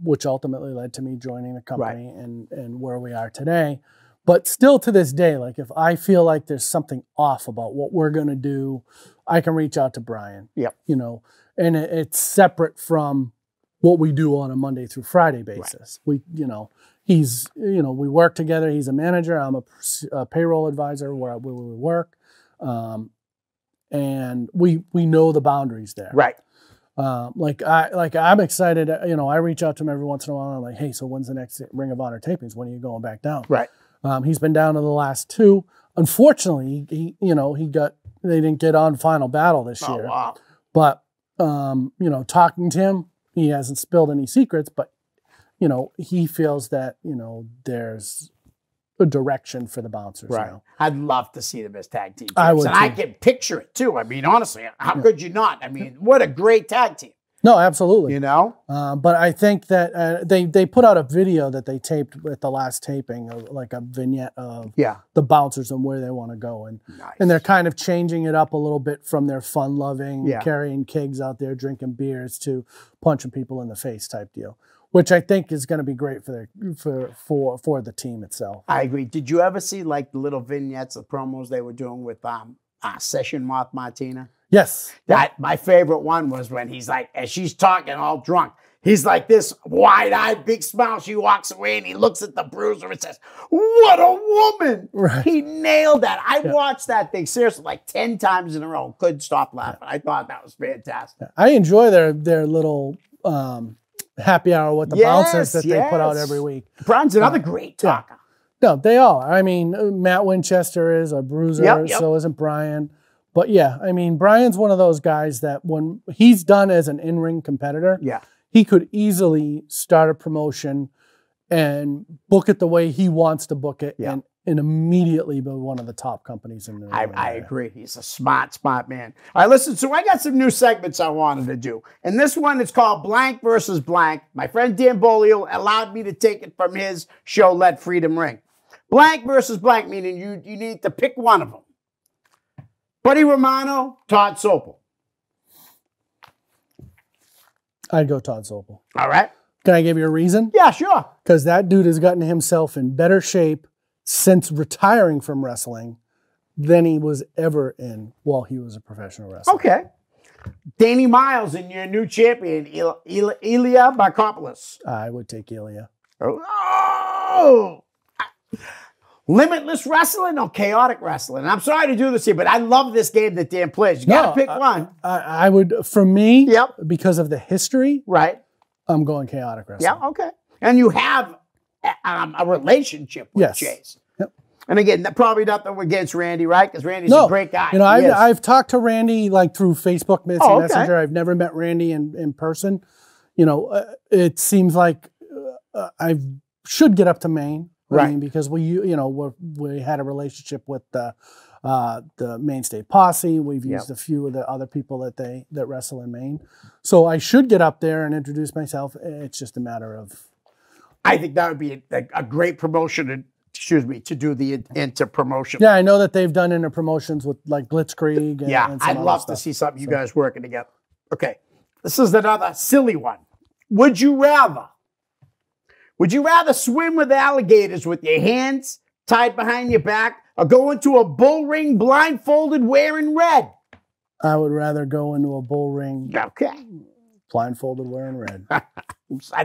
which ultimately led to me joining the company and where we are today. But still to this day, like if I feel like there's something off about what we're going to do, I can reach out to Brian. Yep. You know, and it's separate from what we do on a Monday through Friday basis. We, you know, we work together. He's a manager. I'm a payroll advisor where we work. And we know the boundaries there. Right. I'm excited. You know, I reach out to him every once in a while. I'm like, hey, so when's the next Ring of Honor tapings? When are you going back down? Right. He's been down to the last 2. Unfortunately, they didn't get on Final Battle this year. Wow. But you know, talking to him, he hasn't spilled any secrets, but you know, he feels that, you know, there's a direction for the Bouncers now. I'd love to see them as tag team. I would, and I can picture it too. I mean, honestly, how could you not? I mean, what a great tag team. No, absolutely. You know? But I think that they put out a video that they taped at the last taping, like a vignette of the Bouncers and where they want to go. And they're kind of changing it up a little bit from their fun-loving, carrying kegs out there, drinking beers, to punching people in the face type deal, which I think is going to be great for the team itself. I agree. Did you ever see like the little vignettes of promos they were doing with Session Moth Martina? Yes. My favorite one was when he's like, as she's talking all drunk, he's like this wide-eyed, big smile. She walks away and he looks at the bruiser and says, "What a woman!" Right. He nailed that. I watched that thing seriously like 10 times in a row. Couldn't stop laughing. I thought that was fantastic. I enjoy their little happy hour with the Bouncers that they put out every week. Brian's another great talker. No, they are. I mean, Matt Winchester is a bruiser, so isn't Brian. But yeah, I mean, Brian's one of those guys that when he's done as an in-ring competitor, he could easily start a promotion and book it the way he wants to book it and immediately be one of the top companies in the ring. I agree. He's a smart man. All right, listen, so I got some new segments I wanted to do. And this one is called Blank versus Blank. My friend Dan Bolio allowed me to take it from his show, Let Freedom Ring. Blank versus blank, meaning you need to pick one of them. Buddy Romano, Todd Sopel. I'd go Todd Sopel. All right. Can I give you a reason? Yeah, sure. Because that dude has gotten himself in better shape since retiring from wrestling than he was ever in while he was a professional wrestler. Okay. Danny Miles and your new champion, Ilya Barkopoulos. I would take Ilya. Oh! Limitless wrestling or chaotic wrestling? And I'm sorry to do this here, but I love this game that Dan plays. You got to pick one. I would, for me, because of the history, I'm going chaotic wrestling. Yeah, okay. And you have a relationship with Chase. Yep. And again, probably nothing against Randy, right? Because Randy's a great guy. You know, I've talked to Randy like through Facebook Messenger. I've never met Randy in person. You know, it seems like I should get up to Maine. I mean, because we had a relationship with the Mainstay Posse. We've used a few of the other people that wrestle in Maine. So I should get up there and introduce myself. It's just a matter of. I think that would be a great promotion. To do the inter-promotion. Yeah, I know that they've done inter-promotions with like Blitzkrieg. And I'd love to see something you guys working together. Okay, this is another silly one. Would you rather swim with alligators with your hands tied behind your back or go into a bull ring blindfolded wearing red? I would rather go into a bull ring. Okay. Blindfolded wearing red.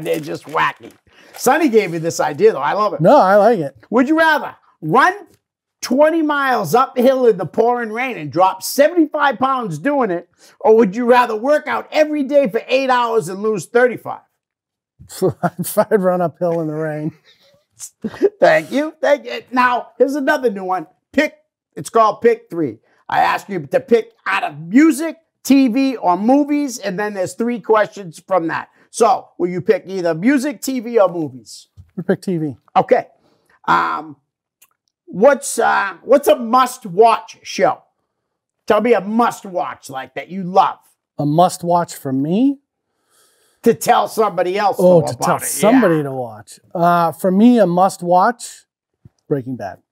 They're just wacky. Sonny gave me this idea, though. I love it. No, I like it. Would you rather run 20 miles uphill in the pouring rain and drop 75 pounds doing it, or would you rather work out every day for 8 hours and lose 35? I'd run uphill in the rain. Thank you. Now, here's another new one. It's called Pick 3. I ask you to pick out of music, TV, or movies, and then there's 3 questions from that. So, will you pick either music, TV, or movies? We pick TV. Okay. What's a must-watch show? Tell me a must-watch like that you love. A must-watch for me? To tell somebody else. To tell somebody to watch. For me, a must-watch, Breaking Bad.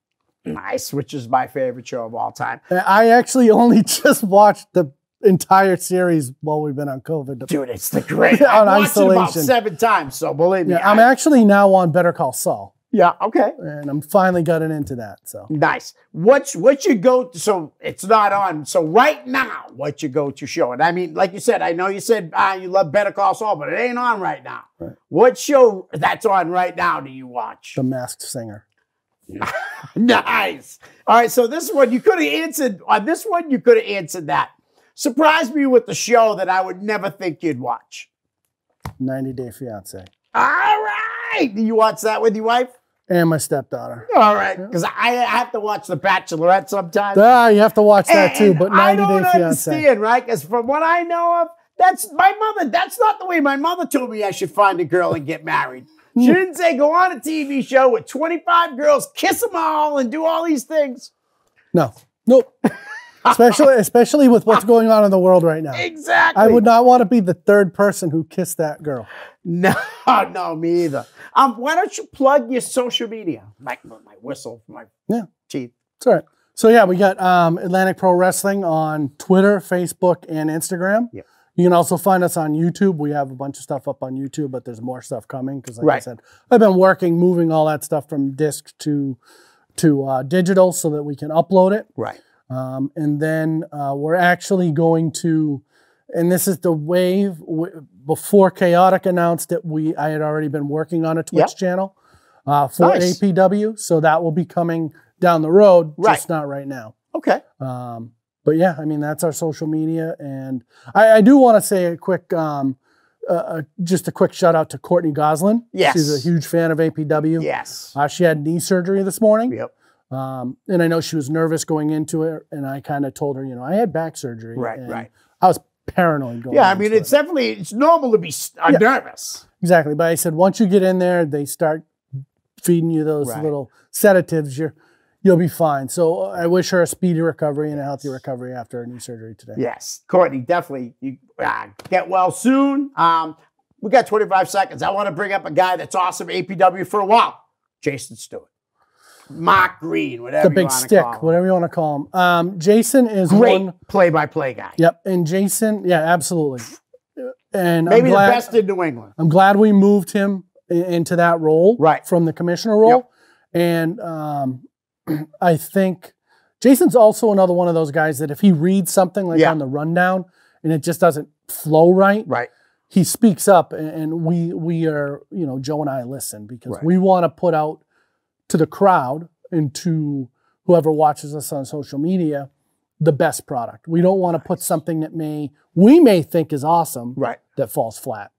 Nice, which is my favorite show of all time. I actually only just watched the entire series while we've been on COVID. Dude, it's the great. I've watched it about 7 times, so believe me. Yeah, I'm actually now on Better Call Saul. Yeah, okay. And I'm finally getting into that. So nice. What you go to, so it's not on. So right now, what you go to show? And I mean, like you said, I know you said you love Better Call Saul, but it ain't on right now. Right. What show that's on right now do you watch? The Masked Singer. Nice. All right, so this one you could have answered. On this one, you could have answered that. Surprise me with the show that I would never think you'd watch. 90 Day Fiance. All right. Do you watch that with your wife? And my stepdaughter. All right, because I have to watch The Bachelorette sometimes. You have to watch that too, but 90 Day Fiance. I don't understand, right? Because from what I know of, that's my mother. That's not the way my mother told me I should find a girl and get married. She didn't say go on a TV show with 25 girls, kiss them all, and do all these things. No. Nope. Especially with what's going on in the world right now. Exactly. I would not want to be the third person who kissed that girl. No, me either. Why don't you plug your social media? My whistle for my teeth. It's all right. So yeah, we got Atlantic Pro Wrestling on Twitter, Facebook, and Instagram. Yep. You can also find us on YouTube. We have a bunch of stuff up on YouTube, but there's more stuff coming because, like right. I said, I've been moving all that stuff from disc to digital so that we can upload it. Right. And then we're actually going to, and this is the wave, before Chaotic announced it, I had already been working on a Twitch channel for APW, so that will be coming down the road, just not right now. Okay. But yeah, I mean, that's our social media. And I do want to say a quick, just a quick shout out to Courtney Goslin. Yes. She's a huge fan of APW. Yes. She had knee surgery this morning. Yep. And I know she was nervous going into it, and I kind of told her, I had back surgery. Right. I was paranoid going. Yeah, I mean, it's normal to be nervous. Exactly, but I said once you get in there, they start feeding you those little sedatives. You'll be fine. So I wish her a speedy recovery and a healthy recovery after her knee surgery today. Yes, Courtney, definitely. You get well soon. We got 25 seconds. I want to bring up a guy that's awesome APW for a while, Jason Stewart. Mark Green, whatever the big stick, whatever you want to call him. Jason is great play-by-play guy. Yep, and Jason, absolutely. And maybe the best in New England. I'm glad we moved him into that role, from the commissioner role. Yep. And I think Jason's also another one of those guys that if he reads something like on the rundown and it just doesn't flow right, he speaks up, and we are, Joe and I listen because we want to put out to the crowd and to whoever watches us on social media the best product. We don't want to put something that we may think is awesome that falls flat.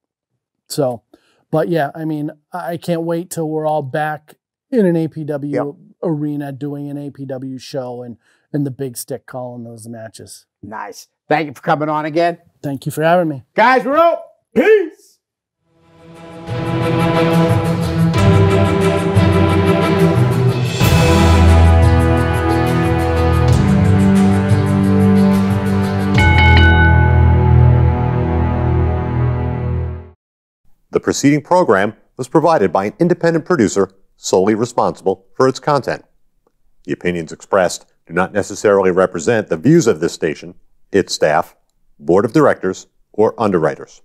So, but yeah, I mean, I can't wait till we're all back in an APW arena doing an APW show and the big stick calling those matches. Nice. Thank you for coming on again. Thank you for having me. Guys, we're out. Peace. The preceding program was provided by an independent producer solely responsible for its content. The opinions expressed do not necessarily represent the views of this station, its staff, board of directors, or underwriters.